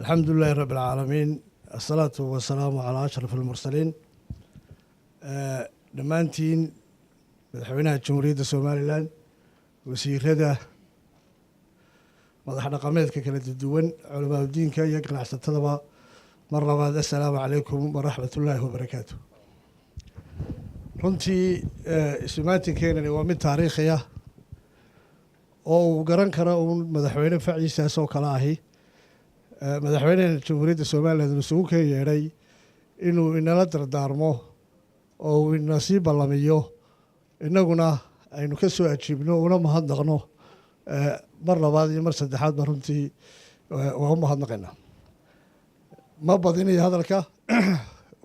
الحمد لله رب العالمين الصلاة والسلام على أشرف المرسلين دمانتين مدحوينها جمهورية سوماليلاند وسيرده مدح dhaqameedka kala duwan culamaada diinka iyo ganacsatada mar labaad assalaamu calaykum waraxmatullaahi wabarakaatuh runtii ismaatinkeena waa mid taariikhi ah oo uu garan karo madaxweyne faciisaas oo kala ahi madaxweynaha jamhuuriyadda Soomaaliland uu soo yeeray inuu inala dardaarmo oo uu inasi ballamiyo inaguna aynu ka soo ajiibno una mahadnaqno mar labaad iyo mar saddexaad ba runtii waa u mahadnaqaynaa ma badinayo hadalka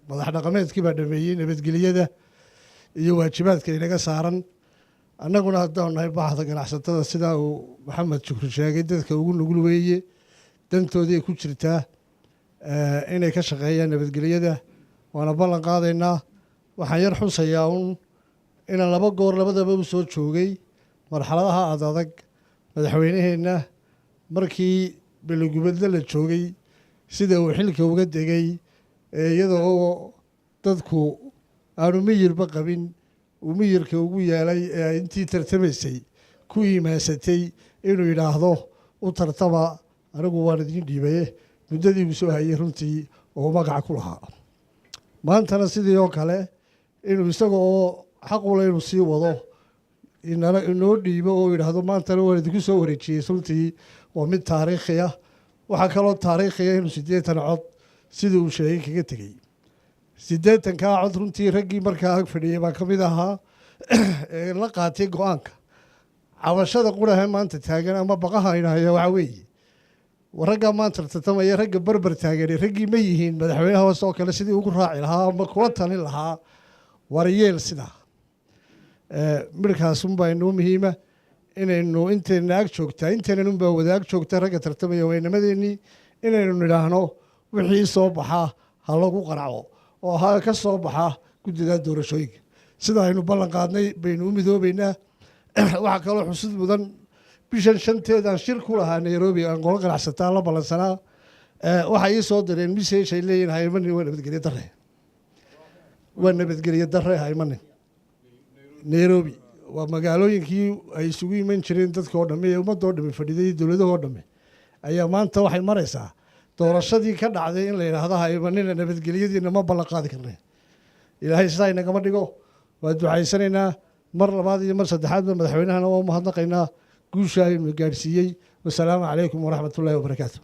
madax dhaqameedkii baa dhameeyey nabadgelyada iyo waajibaadka inaga saaran annaguna haddaan nahay baaxda ganacsatada sidaa uu maxamed shukri sheegay dadka ugu nugul weeye dantoodii ku jirtaa inay ka shaqeeyaan nabadgelyada waana ballan qaadaynaa waxaan yar xusayaa inaan laba goor labadaba u soo joogay marxaladaha adag madaxweynaheenna markii beligubadle la joogay sida uu xilka uga degay iyadoo dadku aanu miyirba qabin uu miyirka ugu yeelay intii tartamaysay ku iimaansatay inuu yidhaahdo u tartama anigu waan idin dhiibaye muddadii uu soo hayay runtii oo magaca ku lahaa maantana sidii oo kale inuu isaga oo xaq u leh inuu sii wado inoo dhiibo oo yidhaahdo maantana waan idinku soo wareejiyey runtii waa mid taariikhi ah waxaa kaloo taariikhi ah inuu 80 cod sidii uu sheegay kaga tegey 80kaa cod runtii raggii markaa ag fadhiyey baa ka mid ahaa ee la qaatay go-aanka cabashada quraha maanta taagan ama baqaha inahaya waxaa weeye ragga maanta tartamaya ragga barbar taagan raggii ma yihiin madaxweynaha hoose oo kale sidii ugu raaci lahaa ama kula talin lahaa waryeel sidaa midkaas unbaa inoo muhiima inaynu inteena ag joogtaa inteenan unbaa wada ag joogta ragga tartamaya waynamadeenii inaynu nidhaahno wixii soo baxa ha lagu qanaco oo ha ka soo baxa guddida doorashooyinka sida aynu ballan qaadnay baynu u midoobaynaa waxaa kaloo xusid mudan bishan 5 shir ku lahaa Nairobi aan qolo ganacsataa la ballansanaa waxay ii soo direen message ay leeyihiin haymani waa nabadgelyo darre haymani Nairobi waa magaalooyinkii ay isugu iman jireen dadka oo dhamme ee ummadda oo dhamme fadhiday dowladaha oo dhamme ayaa maanta waxay maraysaa doorashadii ka dhacday in la yidhaahdo haymanina nabadgelyadiina ma ballan qaadi karnay ilaahay sidaa inagama dhigo waa ducaysanaynaa mar labaad iyo mar saddexaadba madaxweynahana waa u mahadnaqaynaa guusha aynu gaadhsiiyey wasalaamu calaykum waraxmatullaahi wabarakaatu.